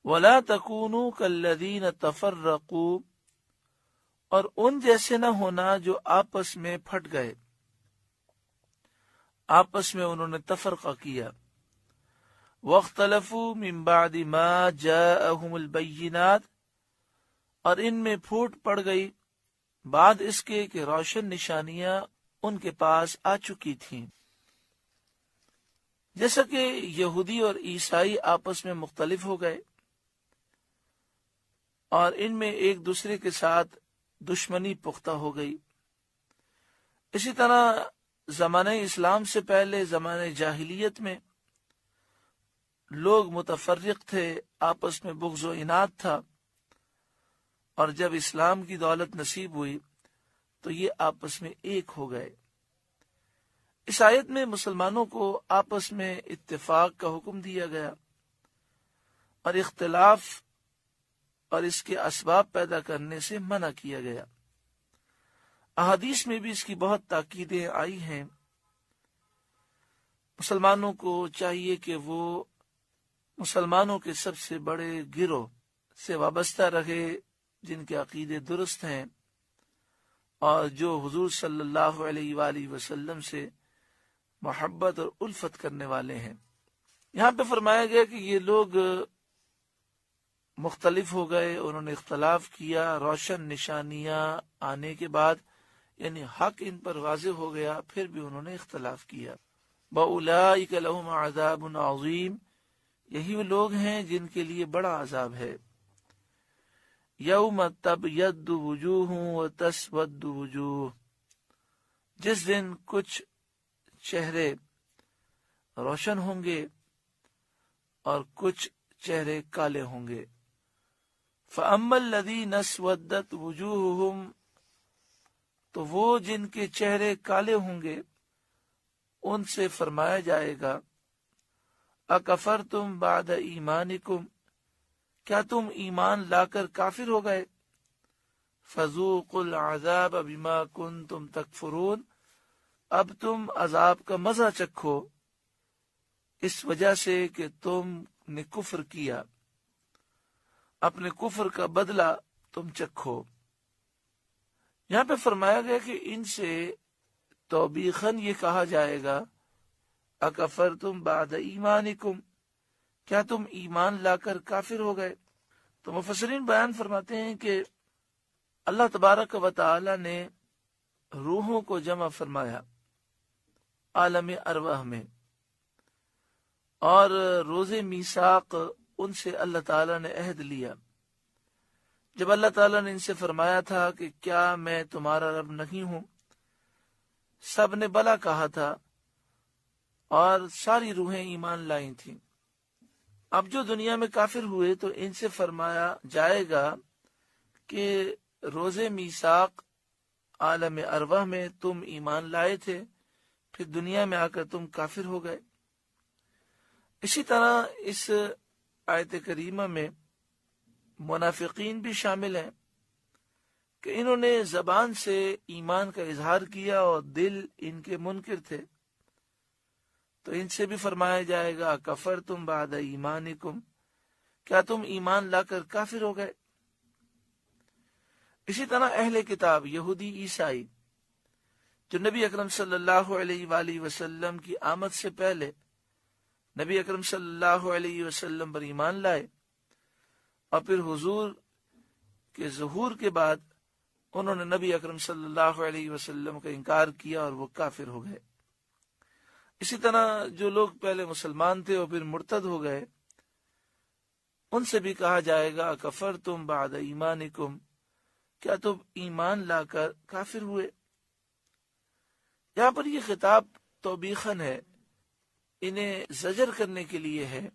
ولا تکونوا کالذین تفرقوا، اور ان جیسے نہ ہونا جو آپس میں پھٹ گئے، آپس میں انہوں نے تفرقہ کیا۔ واختلفوا من بعد ما جاءهم البینات، اور ان میں پھوٹ پڑ گئی بعد اس کے کہ روشن نشانیاں ان کے پاس آ چکی تھیں۔ جیسا کہ یہودی اور عیسائی آپس میں مختلف ہو گئے اور ان میں ایک دوسرے کے ساتھ دشمنی پختہ ہو گئی، اسی طرح زمانہ اسلام سے پہلے زمانہ جاہلیت میں لوگ متفرق تھے، آپس میں بغض و عناد تھا، اور جب اسلام کی دولت نصیب ہوئی تو یہ آپس میں ایک ہو گئے۔ اس آیت میں مسلمانوں کو آپس میں اتفاق کا حکم دیا گیا اور اختلاف اور اس کے اسباب پیدا کرنے سے منع کیا گیا۔ احادیث میں بھی اس کی بہت تاکیدیں آئی ہیں۔ مسلمانوں کو چاہیے کہ وہ مسلمانوں کے سب سے بڑے گروہ سے وابستہ رہے جن کے عقیدے درست ہیں اور جو حضور صلی اللہ علیہ وآلہ وسلم سے محبت اور الفت کرنے والے ہیں۔ یہاں پہ فرمایا گیا کہ یہ لوگ مختلف ہو گئے، انہوں نے اختلاف کیا، روشن نشانیاں آنے کے بعد یعنی حق ان پر واضح ہو گیا، پھر بھی انہوں نے اختلاف کیا۔ وَأُولَئِكَ لَهُمْ عَذَابٌ عَظِيمٌ، یہی وہ لوگ ہیں جن کے لیے بڑا عذاب ہے۔ یوم تبیض وجوہ وتسود وجوہ، جس دن کچھ چہرے روشن ہوں گے اور کچھ چہرے کالے ہوں گے۔ فَأَمَّا الَّذِينَ اسْوَدَّتْ وُجُوهُهُمْ، تو وہ جن کے چہرے کالے ہوں گے ان سے فرمایا جائے گا اکفرتم بعد ایمانکم، کیا تم ایمان لا کر کافر ہو گئے؟ فذوقوا العذاب بما کنتم تکفرون، اب تم عذاب کا مزہ چکھو اس وجہ سے کہ تم نے کفر کیا، اپنے کفر کا بدلہ تم چکھو۔ یہاں پہ فرمایا گیا کہ ان سے توبیخاً یہ کہا جائے گا اکفرتم بعد ایمانکم، کیا تم ایمان لا کر کافر ہو گئے؟ تو مفسرین بیان فرماتے ہیں کہ اللہ تبارک و تعالی نے روحوں کو جمع فرمایا عالم ارواح میں، اور روز میثاق ان سے اللہ تعالی نے عہد لیا۔ جب اللہ تعالیٰ نے ان سے فرمایا تھا کہ کیا میں تمہارا رب نہیں ہوں، سب نے بلا کہا تھا اور ساری روحیں ایمان لائی تھیں۔ اب جو دنیا میں کافر ہوئے تو ان سے فرمایا جائے گا کہ روز میثاق عالم ارواح میں تم ایمان لائے تھے، پھر دنیا میں آ کر تم کافر ہو گئے۔ اسی طرح اس آیت کریمہ میں منافقین بھی شامل ہیں کہ انہوں نے زبان سے ایمان کا اظہار کیا اور دل ان کے منکر تھے، تو ان سے بھی فرمایا جائے گا کفرتم بعد ایمانکم، کیا تم ایمان لا کر کافر ہو گئے؟ اسی طرح اہل کتاب یہودی عیسائی جو نبی اکرم صلی اللہ علیہ وآلہ وسلم کی آمد سے پہلے نبی اکرم صلی اللہ علیہ وسلم پر ایمان لائے اور پھر حضور کے ظہور کے بعد انہوں نے نبی اکرم صلی اللہ علیہ وسلم کا انکار کیا اور وہ کافر ہو گئے۔ اسی طرح جو لوگ پہلے مسلمان تھے اور پھر مرتد ہو گئے ان سے بھی کہا جائے گا کفرتم بعد ایمانکم، کیا تم ایمان لا کر کافر ہوئے؟ یہاں پر یہ خطاب توبیخاً ہے، انہیں زجر کرنے کے لیے ہے،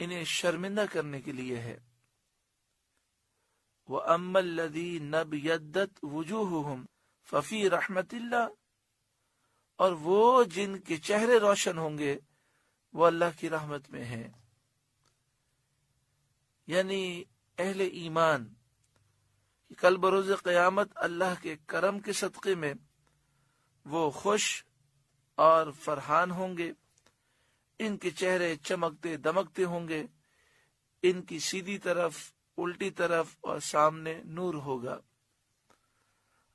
انہیں شرمندہ کرنے کے لیے ہے۔ وَأَمَّا الَّذِينَ ابْيَضَّتْ وُجُوهُهُمْ فَفِي رَحْمَةِ اللَّهِ، اور وہ جن کے چہرے روشن ہوں گے وہ اللہ کی رحمت میں ہیں، یعنی اہل ایمان کل بروز قیامت اللہ کے کرم کے صدقے میں وہ خوش اور فرحان ہوں گے، ان کے چہرے چمکتے دمکتے ہوں گے، ان کی سیدھی طرف، الٹی طرف اور سامنے نور ہوگا۔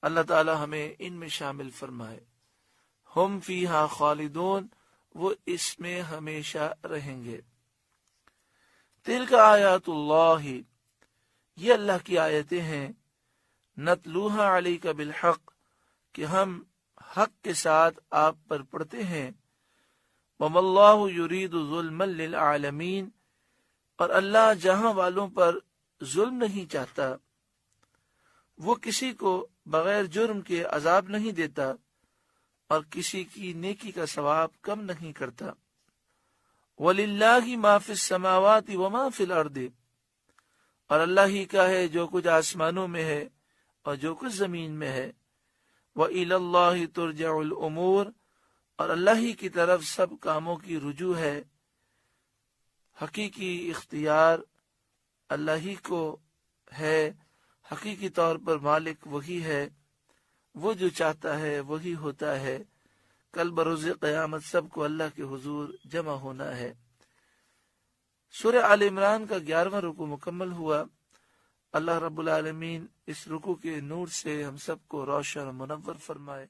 اللہ تعالی ہمیں ان میں شامل فرمائے۔ ہم فیہا خالدون، وہ اس میں ہمیشہ رہیں گے۔ تلک آیات اللہ، یہ اللہ کی آیتیں ہیں، نتلوہا علیک بالحق، کہ ہم حق کے ساتھ آپ پر پڑھتے ہیں۔ وما اللہ یرید ظلما للعالمین، اور اللہ جہاں والوں پر ظلم نہیں چاہتا، وہ کسی کو بغیر جرم کے عذاب نہیں دیتا اور کسی کی نیکی کا ثواب کم نہیں کرتا۔ وَلِلَّهِ مَا فِي السَّمَاوَاتِ وَمَا فِي الْأَرْضِ، اور اللہ ہی کا ہے جو کچھ آسمانوں میں ہے اور جو کچھ زمین میں ہے۔ وَإِلَى اللَّهِ تُرْجَعُ الْأُمُورِ، اور اللہ ہی کی طرف سب کاموں کی رجوع ہے۔ حقیقی اختیار اللہ ہی کو ہے، حقیقی طور پر مالک وہی ہے، وہ جو چاہتا ہے وہی ہوتا ہے۔ کل بروز قیامت سب کو اللہ کے حضور جمع ہونا ہے۔ سورہ آل عمران کا 11واں رکوع مکمل ہوا۔ اللہ رب العالمین اس رکوع کے نور سے ہم سب کو روشن و منور فرمائے۔